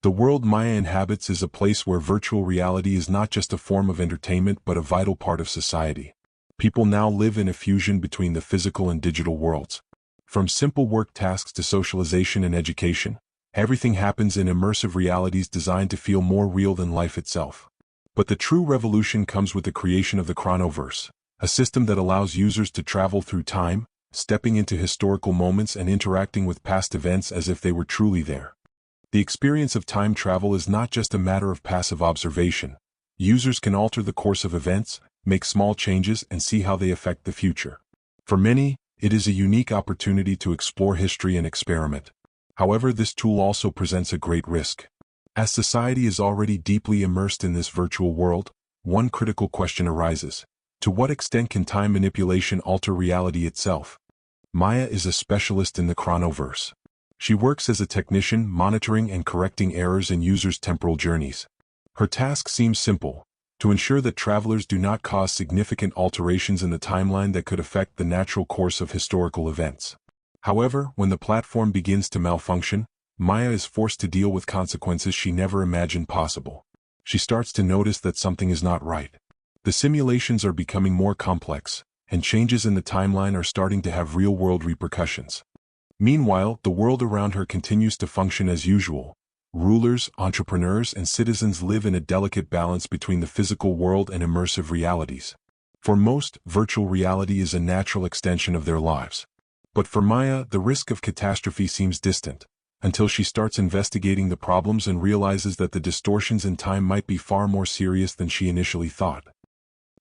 The world Maya inhabits is a place where virtual reality is not just a form of entertainment but a vital part of society. People now live in a fusion between the physical and digital worlds. From simple work tasks to socialization and education, everything happens in immersive realities designed to feel more real than life itself. But the true revolution comes with the creation of the ChronoVerse, a system that allows users to travel through time, stepping into historical moments and interacting with past events as if they were truly there. The experience of time travel is not just a matter of passive observation. Users can alter the course of events, make small changes, and see how they affect the future. For many, it is a unique opportunity to explore history and experiment. However, this tool also presents a great risk. As society is already deeply immersed in this virtual world, one critical question arises. To what extent can time manipulation alter reality itself? Maya is a specialist in the ChronoVerse. She works as a technician, monitoring and correcting errors in users' temporal journeys. Her task seems simple: to ensure that travelers do not cause significant alterations in the timeline that could affect the natural course of historical events. However, when the platform begins to malfunction, Maya is forced to deal with consequences she never imagined possible. She starts to notice that something is not right. The simulations are becoming more complex, and changes in the timeline are starting to have real-world repercussions. Meanwhile, the world around her continues to function as usual. Rulers, entrepreneurs, and citizens live in a delicate balance between the physical world and immersive realities. For most, virtual reality is a natural extension of their lives. But for Maya, the risk of catastrophe seems distant, until she starts investigating the problems and realizes that the distortions in time might be far more serious than she initially thought.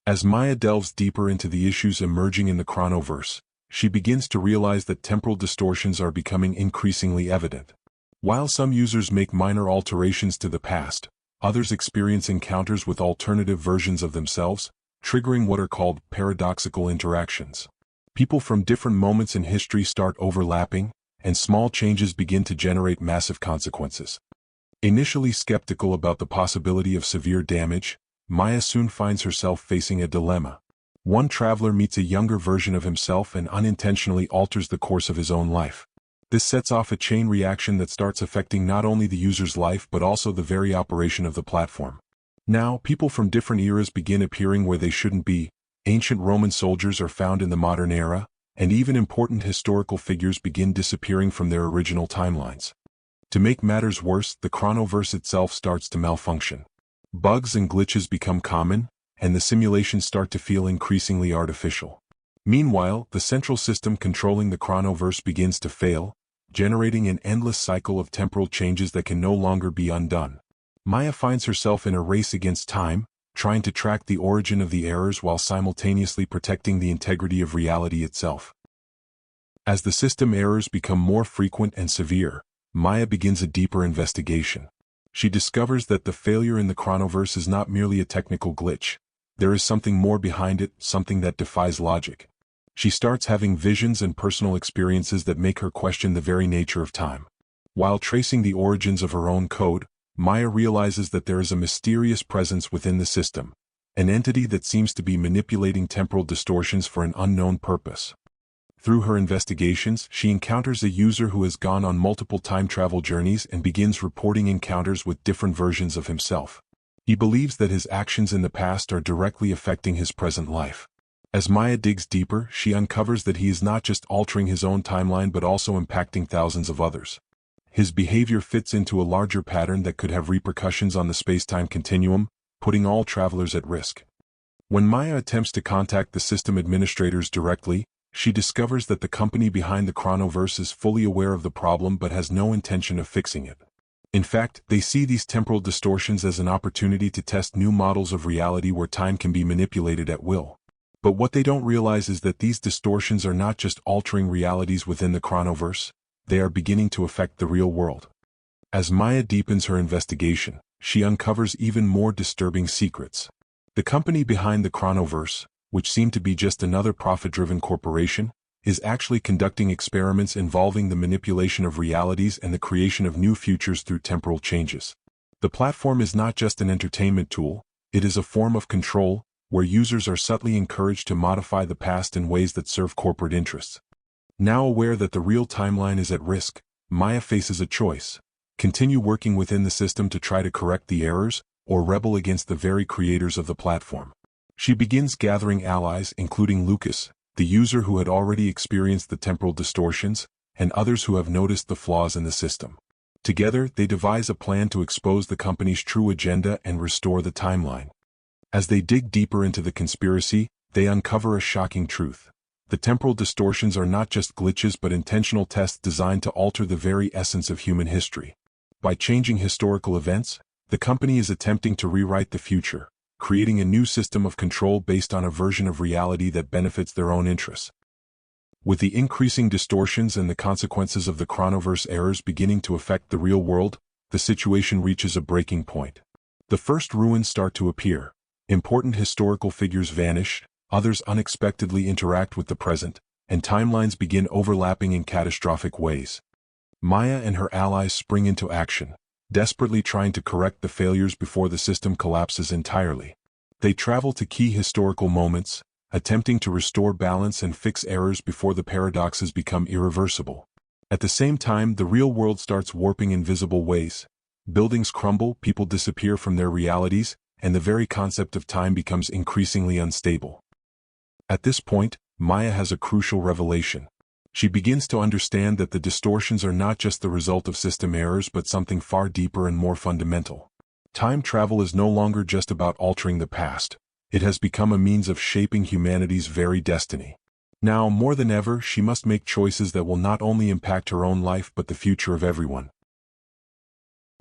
As Maya delves deeper into the issues emerging in the ChronoVerse, she begins to realize that temporal distortions are becoming increasingly evident. While some users make minor alterations to the past, others experience encounters with alternative versions of themselves, triggering what are called paradoxical interactions. People from different moments in history start overlapping, and small changes begin to generate massive consequences. Initially skeptical about the possibility of severe damage, Maya soon finds herself facing a dilemma. One traveler meets a younger version of himself and unintentionally alters the course of his own life. This sets off a chain reaction that starts affecting not only the user's life but also the very operation of the platform. Now, people from different eras begin appearing where they shouldn't be. Ancient Roman soldiers are found in the modern era, and even important historical figures begin disappearing from their original timelines. To make matters worse, the ChronoVerse itself starts to malfunction. Bugs and glitches become common, and the simulations start to feel increasingly artificial. Meanwhile, the central system controlling the ChronoVerse begins to fail, generating an endless cycle of temporal changes that can no longer be undone. Maya finds herself in a race against time, trying to track the origin of the errors while simultaneously protecting the integrity of reality itself. As the system errors become more frequent and severe, Maya begins a deeper investigation. She discovers that the failure in the ChronoVerse is not merely a technical glitch. There is something more behind it, something that defies logic. She starts having visions and personal experiences that make her question the very nature of time. While tracing the origins of her own code, Maya realizes that there is a mysterious presence within the system, an entity that seems to be manipulating temporal distortions for an unknown purpose. Through her investigations, she encounters a user who has gone on multiple time travel journeys and begins reporting encounters with different versions of himself. He believes that his actions in the past are directly affecting his present life. As Maya digs deeper, she uncovers that he is not just altering his own timeline but also impacting thousands of others. His behavior fits into a larger pattern that could have repercussions on the space-time continuum, putting all travelers at risk. When Maya attempts to contact the system administrators directly, she discovers that the company behind the ChronoVerse is fully aware of the problem but has no intention of fixing it. In fact, they see these temporal distortions as an opportunity to test new models of reality where time can be manipulated at will. But what they don't realize is that these distortions are not just altering realities within the ChronoVerse, they are beginning to affect the real world. As Maya deepens her investigation, she uncovers even more disturbing secrets. The company behind the ChronoVerse, which seemed to be just another profit-driven corporation, is actually conducting experiments involving the manipulation of realities and the creation of new futures through temporal changes. The platform is not just an entertainment tool, it is a form of control, where users are subtly encouraged to modify the past in ways that serve corporate interests. Now aware that the real timeline is at risk, Maya faces a choice. continue working within the system to try to correct the errors, or rebel against the very creators of the platform? She begins gathering allies, including Lucas, the user who had already experienced the temporal distortions, and others who have noticed the flaws in the system. Together, they devise a plan to expose the company's true agenda and restore the timeline. As they dig deeper into the conspiracy, they uncover a shocking truth. The temporal distortions are not just glitches but intentional tests designed to alter the very essence of human history. By changing historical events, the company is attempting to rewrite the future, creating a new system of control based on a version of reality that benefits their own interests. With the increasing distortions and the consequences of the ChronoVerse errors beginning to affect the real world, the situation reaches a breaking point. The first ruins start to appear. Important historical figures vanish, others unexpectedly interact with the present, and timelines begin overlapping in catastrophic ways. Maya and her allies spring into action, desperately trying to correct the failures before the system collapses entirely. They travel to key historical moments, attempting to restore balance and fix errors before the paradoxes become irreversible. At the same time, the real world starts warping in visible ways. Buildings crumble, people disappear from their realities, and the very concept of time becomes increasingly unstable. At this point, Maya has a crucial revelation. She begins to understand that the distortions are not just the result of system errors but something far deeper and more fundamental. Time travel is no longer just about altering the past. It has become a means of shaping humanity's very destiny. Now, more than ever, she must make choices that will not only impact her own life but the future of everyone.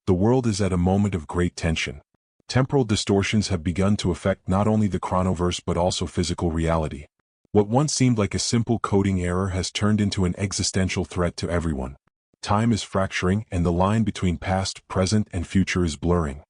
The world is at a moment of great tension. Temporal distortions have begun to affect not only the ChronoVerse but also physical reality. What once seemed like a simple coding error has turned into an existential threat to everyone. Time is fracturing, and the line between past, present, and future is blurring.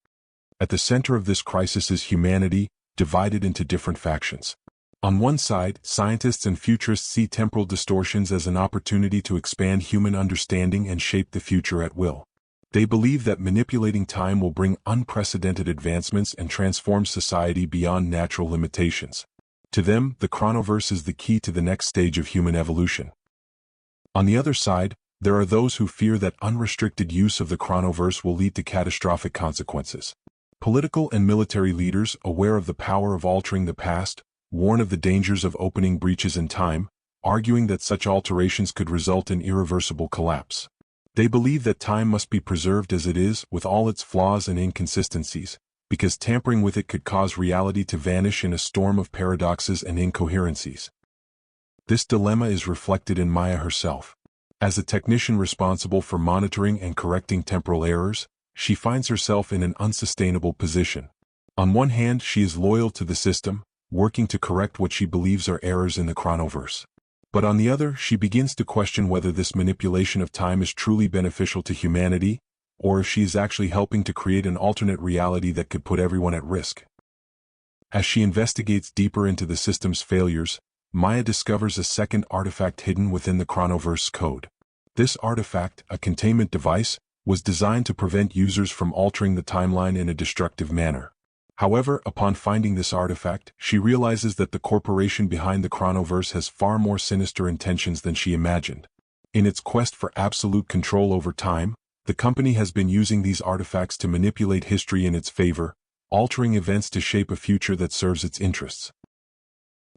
At the center of this crisis is humanity, divided into different factions. On one side, scientists and futurists see temporal distortions as an opportunity to expand human understanding and shape the future at will. They believe that manipulating time will bring unprecedented advancements and transform society beyond natural limitations. To them, the ChronoVerse is the key to the next stage of human evolution. On the other side, there are those who fear that unrestricted use of the ChronoVerse will lead to catastrophic consequences. Political and military leaders, aware of the power of altering the past, warn of the dangers of opening breaches in time, arguing that such alterations could result in irreversible collapse. They believe that time must be preserved as it is, with all its flaws and inconsistencies, because tampering with it could cause reality to vanish in a storm of paradoxes and incoherencies. This dilemma is reflected in Maya herself. As a technician responsible for monitoring and correcting temporal errors, she finds herself in an unsustainable position. On one hand, she is loyal to the system, working to correct what she believes are errors in the ChronoVerse. But on the other, she begins to question whether this manipulation of time is truly beneficial to humanity, or if she is actually helping to create an alternate reality that could put everyone at risk. As she investigates deeper into the system's failures, Maya discovers a second artifact hidden within the ChronoVerse code. This artifact, a containment device, was designed to prevent users from altering the timeline in a destructive manner. However, upon finding this artifact, she realizes that the corporation behind the ChronoVerse has far more sinister intentions than she imagined. In its quest for absolute control over time, the company has been using these artifacts to manipulate history in its favor, altering events to shape a future that serves its interests.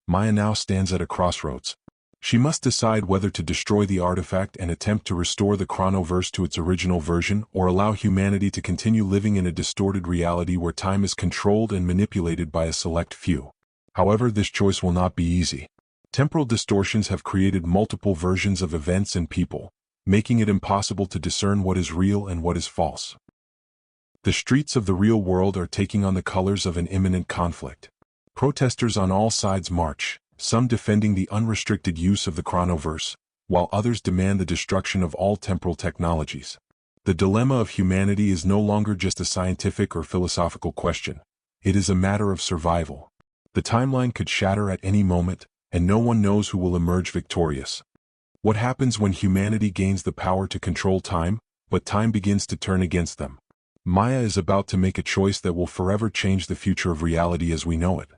Maya now stands at a crossroads. She must decide whether to destroy the artifact and attempt to restore the ChronoVerse to its original version, or allow humanity to continue living in a distorted reality where time is controlled and manipulated by a select few. However, this choice will not be easy. Temporal distortions have created multiple versions of events and people, making it impossible to discern what is real and what is false. The streets of the real world are taking on the colors of an imminent conflict. Protesters on all sides march, some defending the unrestricted use of the ChronoVerse, while others demand the destruction of all temporal technologies. The dilemma of humanity is no longer just a scientific or philosophical question. It is a matter of survival. The timeline could shatter at any moment, and no one knows who will emerge victorious. What happens when humanity gains the power to control time, but time begins to turn against them? Maya is about to make a choice that will forever change the future of reality as we know it.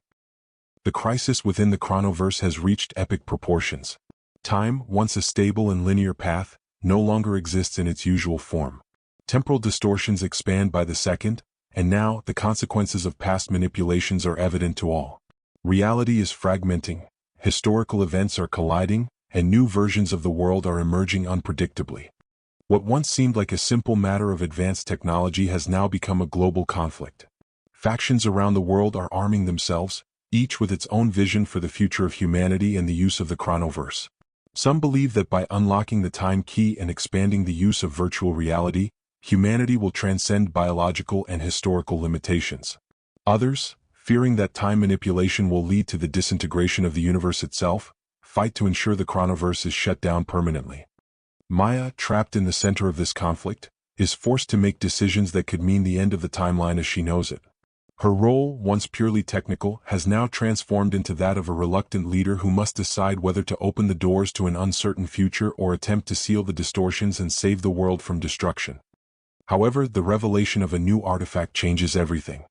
The crisis within the ChronoVerse has reached epic proportions. Time, once a stable and linear path, no longer exists in its usual form. Temporal distortions expand by the second, and now the consequences of past manipulations are evident to all. Reality is fragmenting, historical events are colliding, and new versions of the world are emerging unpredictably. What once seemed like a simple matter of advanced technology has now become a global conflict. Factions around the world are arming themselves, each with its own vision for the future of humanity and the use of the ChronoVerse. Some believe that by unlocking the time key and expanding the use of virtual reality, humanity will transcend biological and historical limitations. Others, fearing that time manipulation will lead to the disintegration of the universe itself, fight to ensure the ChronoVerse is shut down permanently. Maya, trapped in the center of this conflict, is forced to make decisions that could mean the end of the timeline as she knows it. Her role, once purely technical, has now transformed into that of a reluctant leader who must decide whether to open the doors to an uncertain future or attempt to seal the distortions and save the world from destruction. However, the revelation of a new artifact changes everything.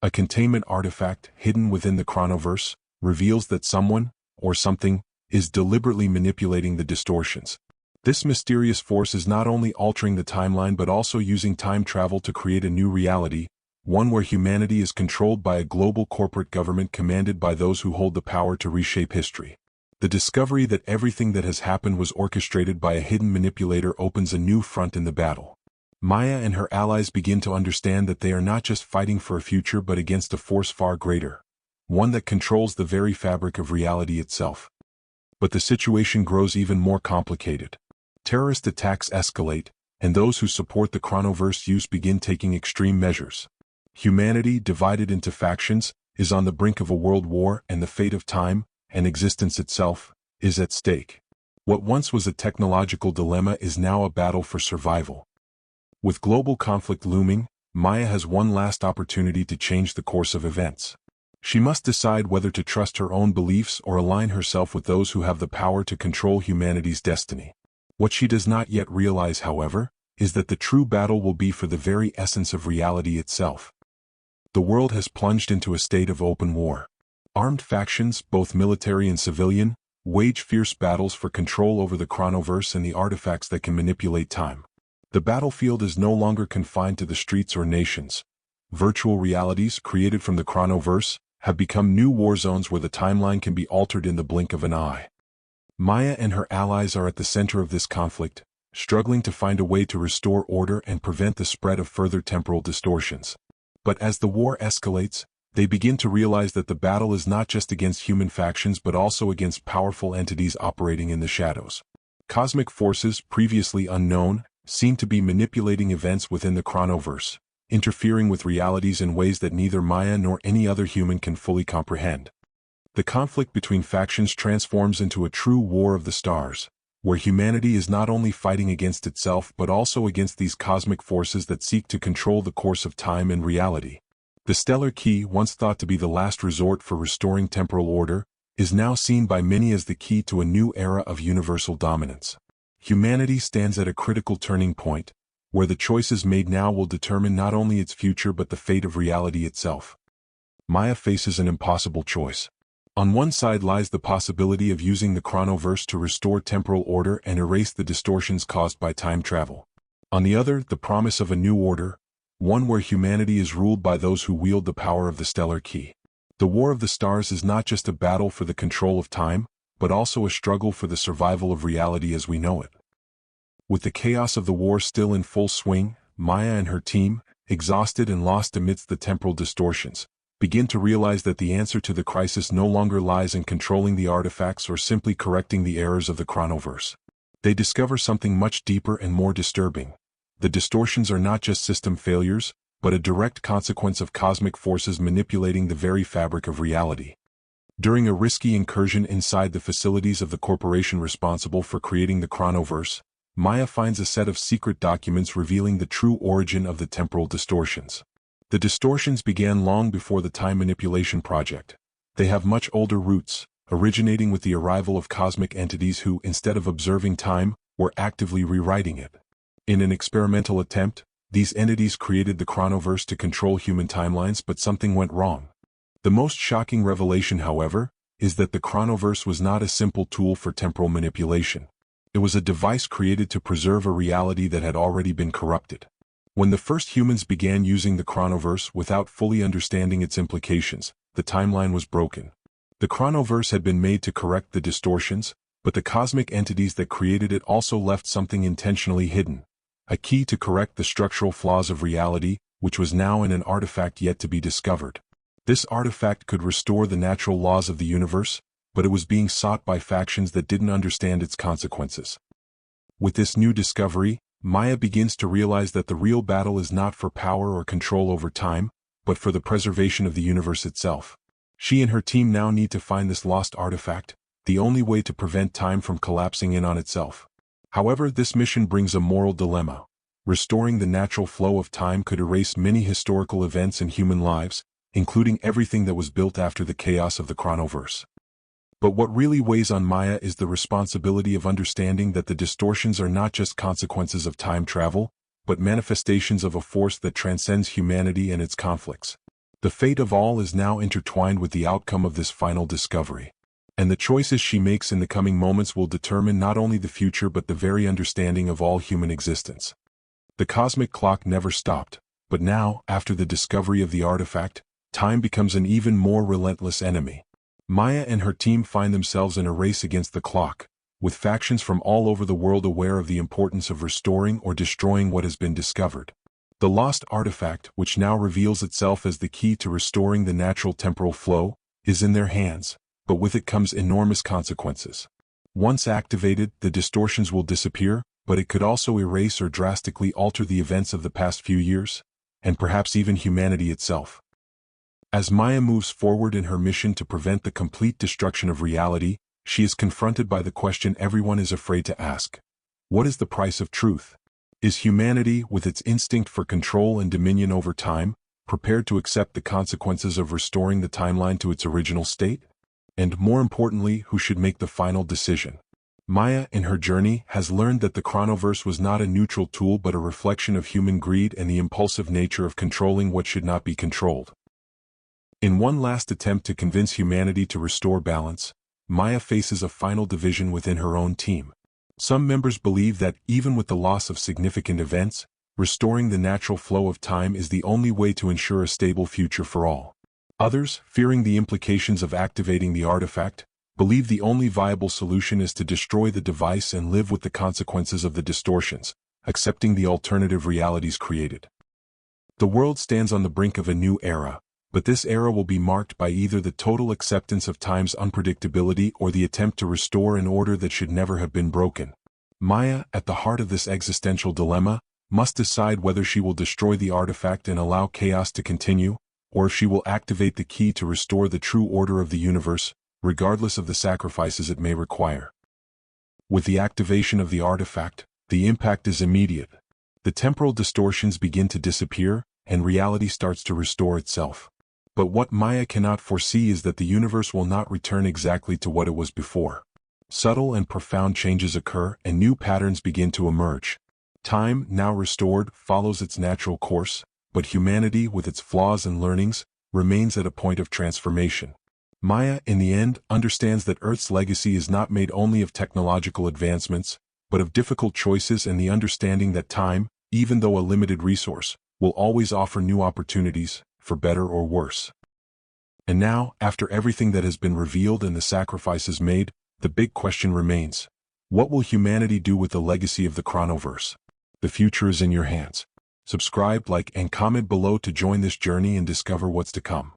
A containment artifact, hidden within the ChronoVerse, reveals that someone, or something, is deliberately manipulating the distortions. This mysterious force is not only altering the timeline but also using time travel to create a new reality, one where humanity is controlled by a global corporate government commanded by those who hold the power to reshape history. The discovery that everything that has happened was orchestrated by a hidden manipulator opens a new front in the battle. Maya and her allies begin to understand that they are not just fighting for a future but against a force far greater, one that controls the very fabric of reality itself. But the situation grows even more complicated. Terrorist attacks escalate, and those who support the ChronoVerse use begin taking extreme measures. Humanity, divided into factions, is on the brink of a world war, and the fate of time, and existence itself, is at stake. What once was a technological dilemma is now a battle for survival. With global conflict looming, Maya has one last opportunity to change the course of events. She must decide whether to trust her own beliefs or align herself with those who have the power to control humanity's destiny. What she does not yet realize, however, is that the true battle will be for the very essence of reality itself. The world has plunged into a state of open war. Armed factions, both military and civilian, wage fierce battles for control over the ChronoVerse and the artifacts that can manipulate time. The battlefield is no longer confined to the streets or nations. Virtual realities, created from the ChronoVerse, have become new war zones where the timeline can be altered in the blink of an eye. Maya and her allies are at the center of this conflict, struggling to find a way to restore order and prevent the spread of further temporal distortions. But as the war escalates, they begin to realize that the battle is not just against human factions but also against powerful entities operating in the shadows. Cosmic forces, previously unknown, seem to be manipulating events within the ChronoVerse, interfering with realities in ways that neither Maya nor any other human can fully comprehend. The conflict between factions transforms into a true war of the stars, where humanity is not only fighting against itself but also against these cosmic forces that seek to control the course of time and reality. The stellar key, once thought to be the last resort for restoring temporal order, is now seen by many as the key to a new era of universal dominance. Humanity stands at a critical turning point, where the choices made now will determine not only its future but the fate of reality itself. Maya faces an impossible choice. On one side lies the possibility of using the ChronoVerse to restore temporal order and erase the distortions caused by time travel. On the other, the promise of a new order, one where humanity is ruled by those who wield the power of the stellar key. The War of the Stars is not just a battle for the control of time, but also a struggle for the survival of reality as we know it. With the chaos of the war still in full swing, Maya and her team, exhausted and lost amidst the temporal distortions, begin to realize that the answer to the crisis no longer lies in controlling the artifacts or simply correcting the errors of the ChronoVerse. They discover something much deeper and more disturbing. The distortions are not just system failures, but a direct consequence of cosmic forces manipulating the very fabric of reality. During a risky incursion inside the facilities of the corporation responsible for creating the ChronoVerse, Maya finds a set of secret documents revealing the true origin of the temporal distortions. The distortions began long before the time manipulation project. They have much older roots, originating with the arrival of cosmic entities who, instead of observing time, were actively rewriting it. In an experimental attempt, these entities created the ChronoVerse to control human timelines, but something went wrong. The most shocking revelation, however, is that the ChronoVerse was not a simple tool for temporal manipulation. It was a device created to preserve a reality that had already been corrupted. When the first humans began using the ChronoVerse without fully understanding its implications, the timeline was broken. The ChronoVerse had been made to correct the distortions, but the cosmic entities that created it also left something intentionally hidden, a key to correct the structural flaws of reality, which was now in an artifact yet to be discovered. This artifact could restore the natural laws of the universe, but it was being sought by factions that didn't understand its consequences. With this new discovery, Maya begins to realize that the real battle is not for power or control over time, but for the preservation of the universe itself. She and her team now need to find this lost artifact, the only way to prevent time from collapsing in on itself. However, this mission brings a moral dilemma. Restoring the natural flow of time could erase many historical events in human lives, including everything that was built after the chaos of the ChronoVerse. But what really weighs on Maya is the responsibility of understanding that the distortions are not just consequences of time travel, but manifestations of a force that transcends humanity and its conflicts. The fate of all is now intertwined with the outcome of this final discovery. And the choices she makes in the coming moments will determine not only the future but the very understanding of all human existence. The cosmic clock never stopped, but now, after the discovery of the artifact, time becomes an even more relentless enemy. Maya and her team find themselves in a race against the clock, with factions from all over the world aware of the importance of restoring or destroying what has been discovered. The lost artifact, which now reveals itself as the key to restoring the natural temporal flow, is in their hands, but with it comes enormous consequences. Once activated, the distortions will disappear, but it could also erase or drastically alter the events of the past few years, and perhaps even humanity itself. As Maya moves forward in her mission to prevent the complete destruction of reality, she is confronted by the question everyone is afraid to ask. What is the price of truth? Is humanity, with its instinct for control and dominion over time, prepared to accept the consequences of restoring the timeline to its original state? And more importantly, who should make the final decision? Maya, in her journey, has learned that the ChronoVerse was not a neutral tool but a reflection of human greed and the impulsive nature of controlling what should not be controlled. In one last attempt to convince humanity to restore balance, Maya faces a final division within her own team. Some members believe that, even with the loss of significant events, restoring the natural flow of time is the only way to ensure a stable future for all. Others, fearing the implications of activating the artifact, believe the only viable solution is to destroy the device and live with the consequences of the distortions, accepting the alternative realities created. The world stands on the brink of a new era, but this era will be marked by either the total acceptance of time's unpredictability or the attempt to restore an order that should never have been broken. Maya, at the heart of this existential dilemma, must decide whether she will destroy the artifact and allow chaos to continue, or if she will activate the key to restore the true order of the universe, regardless of the sacrifices it may require. With the activation of the artifact, the impact is immediate. The temporal distortions begin to disappear, and reality starts to restore itself. But what Maya cannot foresee is that the universe will not return exactly to what it was before. Subtle and profound changes occur, and new patterns begin to emerge. Time, now restored, follows its natural course, but humanity, with its flaws and learnings, remains at a point of transformation. Maya, in the end, understands that Earth's legacy is not made only of technological advancements, but of difficult choices and the understanding that time, even though a limited resource, will always offer new opportunities, for better or worse. And now, after everything that has been revealed and the sacrifices made, the big question remains. What will humanity do with the legacy of the ChronoVerse? The future is in your hands. Subscribe, like, and comment below to join this journey and discover what's to come.